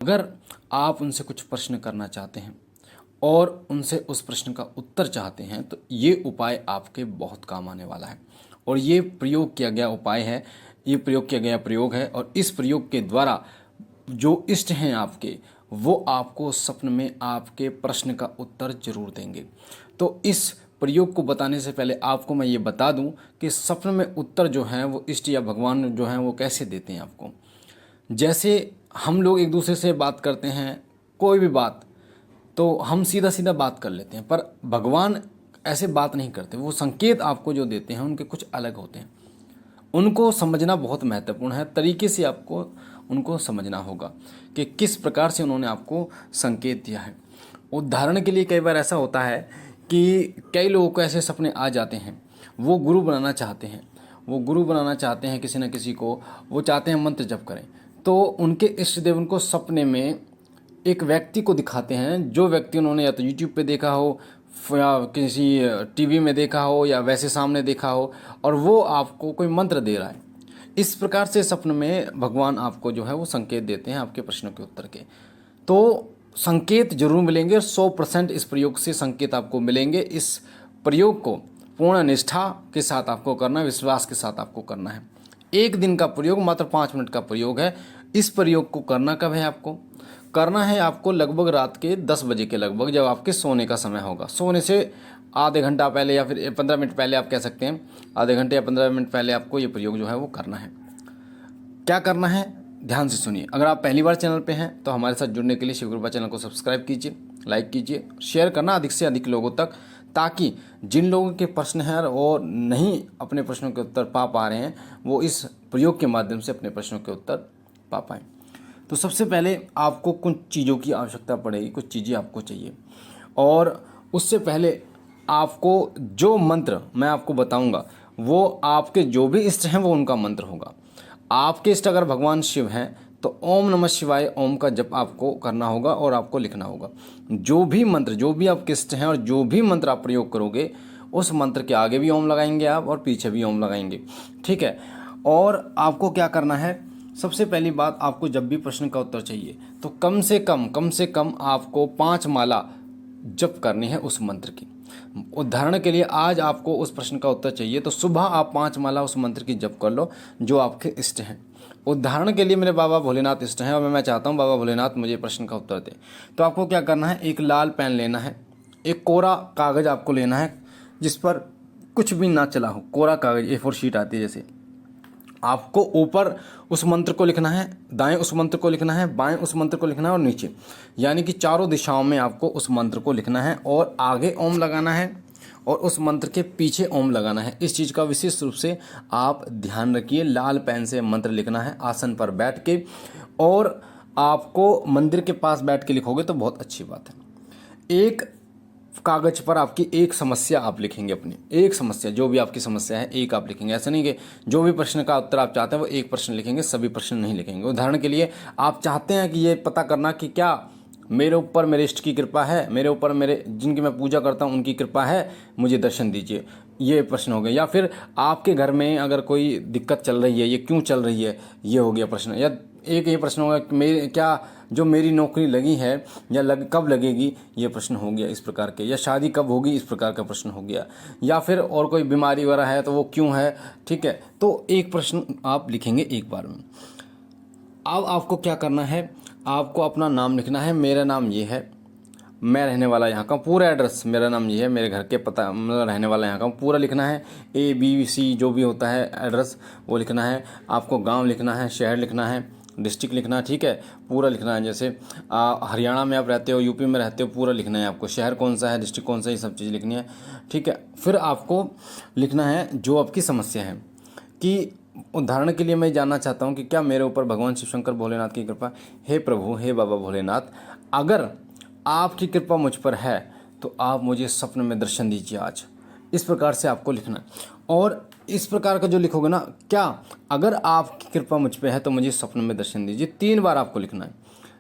अगर आप उनसे कुछ प्रश्न करना चाहते हैं और उनसे उस प्रश्न का उत्तर चाहते हैं तो ये उपाय आपके बहुत काम आने वाला है। और ये प्रयोग किया गया उपाय है, ये प्रयोग किया गया प्रयोग है, और इस प्रयोग के द्वारा जो इष्ट हैं आपके, वो आपको सपन में आपके प्रश्न का उत्तर जरूर देंगे। तो इस प्रयोग को बताने से पहले आपको मैं ये बता दूं कि सपन में उत्तर जो है वो इष्ट या भगवान जो हैं वो कैसे देते हैं आपको। जैसे हम लोग एक दूसरे से बात करते हैं कोई भी बात, तो हम सीधा सीधा बात कर लेते हैं, पर भगवान ऐसे बात नहीं करते। वो संकेत आपको जो देते हैं उनके कुछ अलग होते हैं। उनको समझना बहुत महत्वपूर्ण है, तरीके से आपको उनको समझना होगा कि किस प्रकार से उन्होंने आपको संकेत दिया है। उदाहरण के लिए कई बार ऐसा होता है कि कई लोगों को ऐसे सपने आ जाते हैं, वो गुरु बनाना चाहते हैं, वो गुरु बनाना चाहते हैं किसी न किसी को, वो चाहते हैं मंत्र जप करें, तो उनके इष्ट देव उनको सपने में एक व्यक्ति को दिखाते हैं, जो व्यक्ति उन्होंने या तो यूट्यूब पे देखा हो या किसी टीवी में देखा हो या वैसे सामने देखा हो, और वो आपको कोई मंत्र दे रहा है। इस प्रकार से सपने में भगवान आपको जो है वो संकेत देते हैं आपके प्रश्नों के उत्तर के। तो संकेत जरूर मिलेंगे, 100% इस प्रयोग से संकेत आपको मिलेंगे। इस प्रयोग को पूर्ण निष्ठा के साथ आपको करना है, विश्वास के साथ आपको करना है। एक दिन का प्रयोग, मात्र 5 मिनट का प्रयोग है। इस प्रयोग को करना कब है आपको? करना है आपको लगभग रात के 10 बजे के लगभग, जब आपके सोने का समय होगा। सोने से आधे घंटा पहले या फिर 15 मिनट पहले आप कह सकते हैं, आधे घंटे या 15 मिनट पहले आपको ये प्रयोग जो है वो करना है। क्या करना है ध्यान से सुनिए। अगर आप पहली बार चैनल पे हैं तो हमारे साथ जुड़ने के लिए शिव कृपा चैनल को सब्सक्राइब कीजिए, लाइक कीजिए, शेयर करना अधिक से अधिक लोगों तक, ताकि जिन लोगों के प्रश्न हैं और नहीं अपने प्रश्नों के उत्तर पा रहे हैं, वो इस प्रयोग के माध्यम से अपने प्रश्नों के उत्तर पा पाएँ। तो सबसे पहले आपको कुछ चीज़ों की आवश्यकता पड़ेगी, कुछ चीज़ें आपको चाहिए। और उससे पहले आपको जो मंत्र मैं आपको बताऊंगा वो आपके जो भी इष्ट हैं वो उनका मंत्र होगा। आपके इष्ट अगर भगवान शिव हैं तो ओम नमः शिवाय ओम का जप आपको करना होगा और आपको लिखना होगा। जो भी मंत्र, जो भी आपके इष्ट हैं और जो भी मंत्र आप प्रयोग करोगे, उस मंत्र के आगे भी ओम लगाएंगे आप और पीछे भी ओम लगाएंगे, ठीक है। और आपको क्या करना है, सबसे पहली बात, आपको जब भी प्रश्न का उत्तर चाहिए तो कम से कम आपको 5 माला जप करनी है उस मंत्र की। उदाहरण के लिए आज आपको उस प्रश्न का उत्तर चाहिए तो सुबह आप 5 माला उस मंत्र की जप कर लो जो आपके इष्ट हैं। उदाहरण के लिए मेरे बाबा भोलेनाथ इष्ट हैं और मैं चाहता हूँ बाबा भोलेनाथ मुझे प्रश्न का उत्तर दें। तो आपको क्या करना है, एक लाल पेन लेना है, एक कोरा कागज़ आपको लेना है जिस पर कुछ भी ना चला हो, कोरा कागज़ A4 शीट आती है जैसे। आपको ऊपर उस मंत्र को लिखना है, दाएं उस मंत्र को लिखना है, बाएं उस मंत्र को लिखना है और नीचे, यानी कि चारों दिशाओं में आपको उस मंत्र को लिखना है और आगे ओम लगाना है और उस मंत्र के पीछे ओम लगाना है। इस चीज़ का विशेष रूप से आप ध्यान रखिए। लाल पेन से मंत्र लिखना है आसन पर बैठ के, और आपको मंदिर के पास बैठ के लिखोगे तो बहुत अच्छी बात है। एक कागज पर आपकी एक समस्या आप लिखेंगे, अपनी एक समस्या, जो भी आपकी समस्या है एक आप लिखेंगे। ऐसा नहीं कि जो भी प्रश्न का उत्तर आप चाहते हैं वो एक प्रश्न लिखेंगे, सभी प्रश्न नहीं लिखेंगे। उदाहरण के लिए आप चाहते हैं कि ये पता करना कि क्या मेरे ऊपर मेरे इष्ट की कृपा है, मेरे ऊपर मेरे जिनकी मैं पूजा करता हूँ उनकी कृपा है, मुझे दर्शन दीजिए, ये प्रश्न हो गया। या फिर आपके घर में अगर कोई दिक्कत चल रही है, ये क्यों चल रही है, ये हो गया प्रश्न। या एक ये प्रश्न होगा कि मेरे क्या जो मेरी नौकरी लगी है या कब लगेगी, ये प्रश्न हो गया इस प्रकार के। या शादी कब होगी, इस प्रकार का प्रश्न हो गया। या फिर और कोई बीमारी वगैरह है तो वो क्यों है, ठीक है। तो एक प्रश्न आप लिखेंगे एक बार में। अब आपको क्या करना है, आपको अपना नाम लिखना है। मेरा नाम ये है, मैं रहने वाला यहाँ का, पूरा एड्रेस, मेरा नाम ये है, मेरे घर के पता, मतलब रहने वाला यहाँ का पूरा लिखना है। ABC जो भी होता है एड्रेस वो लिखना है। आपको गांव लिखना है, शहर लिखना है, डिस्ट्रिक्ट लिखना है, ठीक है, पूरा लिखना है। जैसे हरियाणा में आप रहते हो, यूपी में रहते हो, पूरा लिखना है आपको। शहर कौन सा है, डिस्ट्रिक्ट कौन सा, ये सब चीज़ लिखनी है, ठीक है। फिर आपको लिखना है जो आपकी समस्या है। कि उदाहरण के लिए मैं जानना चाहता हूँ कि क्या मेरे ऊपर भगवान शिव शंकर भोलेनाथ की कृपा, हे प्रभु, हे बाबा भोलेनाथ, अगर आपकी कृपा मुझ पर है तो आप मुझे सपने में दर्शन दीजिए आज। इस प्रकार से आपको लिखना है। और इस प्रकार का जो लिखोगे ना, क्या अगर आपकी कृपा मुझ पे है तो मुझे सपने में दर्शन दीजिए, 3 बार आपको लिखना है।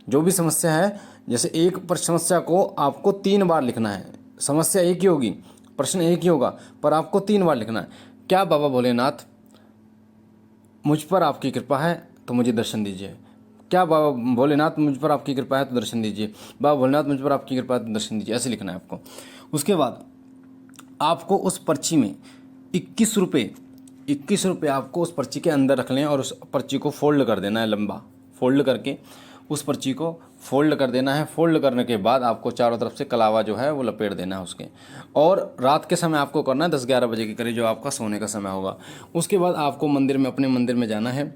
जो भी समस्या है, जैसे एक पर समस्या को आपको 3 बार लिखना है। समस्या एक ही होगी, प्रश्न एक ही होगा, पर आपको 3 बार लिखना है। क्या बाबा भोलेनाथ मुझ पर आपकी कृपा है तो मुझे दर्शन दीजिए। क्या बाबा भोलेनाथ मुझ पर आपकी कृपा है तो दर्शन दीजिए, बाबा भोलेनाथ मुझ पर आपकी कृपा है तो दर्शन दीजिए, ऐसे लिखना है आपको। उसके बाद आपको उस पर्ची में 21 रुपये आपको उस पर्ची के अंदर रख लें और उस पर्ची को फोल्ड कर देना है, लंबा फोल्ड करके उस पर्ची को फोल्ड कर देना है। फोल्ड करने के बाद आपको चारों तरफ से कलावा जो है वो लपेट देना है उसके, और रात के समय आपको करना है 10-11 बजे के करीब, जो आपका सोने का समय होगा। उसके बाद आपको मंदिर में, अपने मंदिर में जाना है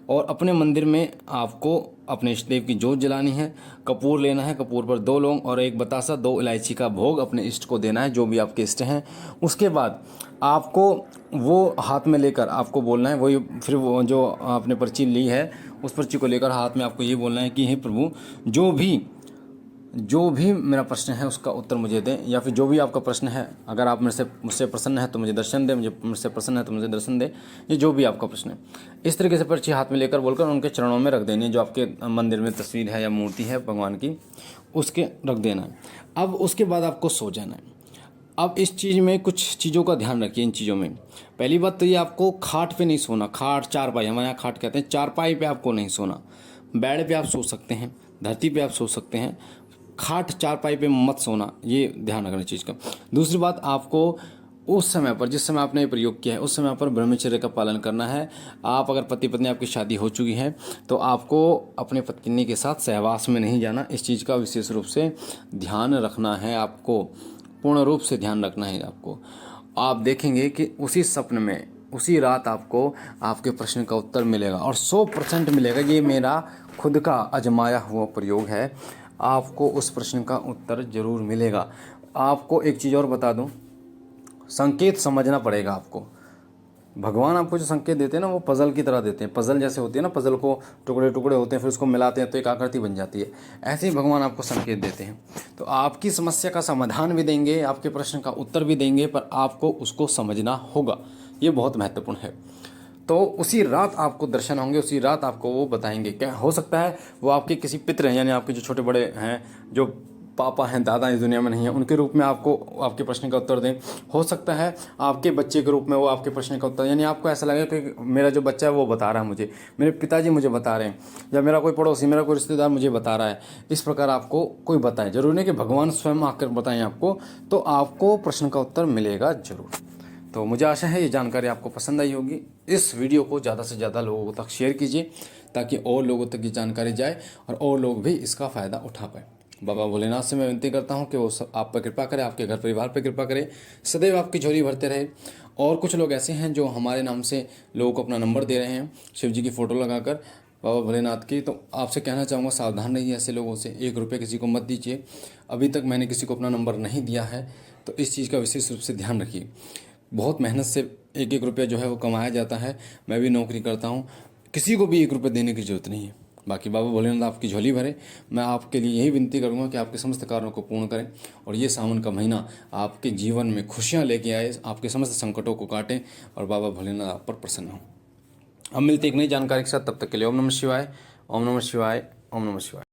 और अपने मंदिर में आपको अपने इष्ट देव की जोत जलानी है, कपूर लेना है, कपूर पर 2 लौंग और 1 बतासा, 2 इलायची का भोग अपने इष्ट को देना है, जो भी आपके इष्ट हैं। उसके बाद आपको वो हाथ में लेकर आपको बोलना है, वही फिर वो जो आपने पर्ची ली है उस पर्ची को लेकर हाथ में आपको ये बोलना है कि हे प्रभु, जो भी मेरा प्रश्न है उसका उत्तर मुझे दें, या फिर जो भी आपका प्रश्न है, अगर आप मुझसे प्रसन्न है तो मुझे दर्शन दें, मुझसे प्रसन्न है तो मुझे दर्शन दें, ये जो भी आपका प्रश्न है। इस तरीके से पर्ची हाथ में लेकर बोलकर उनके चरणों में रख देनी है, जो आपके मंदिर में तस्वीर है या मूर्ति है भगवान की, उसके रख देना है। अब उसके बाद आपको सो जाना है। अब इस चीज़ में कुछ चीज़ों का ध्यान रखिए। इन चीज़ों में पहली बात तो ये, आपको खाट पे नहीं सोना, खाट चारपाई, हमारे यहाँ खाट कहते हैं, चारपाई पे आपको नहीं सोना। बेड पे आप सो सकते हैं, धरती पे आप सो सकते हैं, खाट चारपाई पे मत सोना, ये ध्यान रखना चीज़ का। दूसरी बात, आपको उस समय पर, जिस समय आपने ये प्रयोग किया है उस समय पर ब्रह्मचर्य का पालन करना है। आप अगर पति पत्नी आपकी शादी हो चुकी है तो आपको अपने पत्नी के साथ सहवास में नहीं जाना, इस चीज़ का विशेष रूप से ध्यान रखना है, आपको पूर्ण रूप से ध्यान रखना है आपको। आप देखेंगे कि उसी स्वप्न में, उसी रात आपको आपके प्रश्न का उत्तर मिलेगा और 100% मिलेगा। ये मेरा खुद का आजमाया हुआ प्रयोग है, आपको उस प्रश्न का उत्तर जरूर मिलेगा। आपको एक चीज़ और बता दूं, संकेत समझना पड़ेगा आपको। भगवान आपको जो संकेत देते हैं ना, वो पज़ल की तरह देते हैं। पज़ल जैसे होती है ना, पज़ल को टुकड़े टुकड़े होते हैं, फिर उसको मिलाते हैं तो एक आकृति बन जाती है, ऐसे ही भगवान आपको संकेत देते हैं। तो आपकी समस्या का समाधान भी देंगे, आपके प्रश्न का उत्तर भी देंगे, पर आपको उसको समझना होगा, ये बहुत महत्वपूर्ण है। तो उसी रात आपको दर्शन होंगे, उसी रात आपको वो बताएंगे। क्या हो सकता है वो आपके किसी पितर हैं, यानी आपके जो छोटे बड़े हैं, जो पापा हैं, दादा इस दुनिया में नहीं है, उनके रूप में आपको आपके प्रश्न का उत्तर दें। हो सकता है आपके बच्चे के रूप में वो आपके प्रश्न का उत्तर, यानी आपको ऐसा लगे कि मेरा जो बच्चा है वो बता रहा है मुझे, मेरे पिताजी मुझे बता रहे हैं, या मेरा कोई पड़ोसी, मेरा कोई रिश्तेदार मुझे बता रहा है। इस प्रकार आपको कोई बताए, जरूरी नहीं कि भगवान स्वयं आकर बताएं आपको, तो आपको प्रश्न का उत्तर मिलेगा जरूर। तो मुझे आशा है ये जानकारी आपको पसंद आई होगी। इस वीडियो को ज़्यादा से ज़्यादा लोगों तक शेयर कीजिए, ताकि और लोगों तक ये जानकारी जाए और लोग भी इसका फ़ायदा उठा पाए। बाबा भोलेनाथ से मैं विनती करता हूँ कि वो सब आप पर कृपा करे, आपके घर परिवार पर कृपा करे, सदैव आपकी झोली भरते रहे। और कुछ लोग ऐसे हैं जो हमारे नाम से लोगों को अपना नंबर दे रहे हैं, शिव जी की फ़ोटो लगाकर बाबा भोलेनाथ की। तो आपसे कहना चाहूँगा, सावधान रहिए ऐसे लोगों से, 1 रुपये किसी को मत दीजिए। अभी तक मैंने किसी को अपना नंबर नहीं दिया है, तो इस चीज़ का विशेष रूप से ध्यान रखिए। बहुत मेहनत से 1-1 रुपया जो है वो कमाया जाता है। मैं भी नौकरी करता हूँ, किसी को भी 1 रुपये देने की जरूरत नहीं है। बाकी बाबा भोलेनाथ आपकी झोली भरे। मैं आपके लिए यही विनती करूँगा कि आपके समस्त कार्यों को पूर्ण करें और ये सावन का महीना आपके जीवन में खुशियाँ लेके आए, आपके समस्त संकटों को काटें और बाबा भोलेनाथ आप पर प्रसन्न हों। हम मिलते एक नई जानकारी के साथ, तब तक के लिए ओम नमः शिवाय, ओम नमः शिवाय, ओम नमः शिवाय।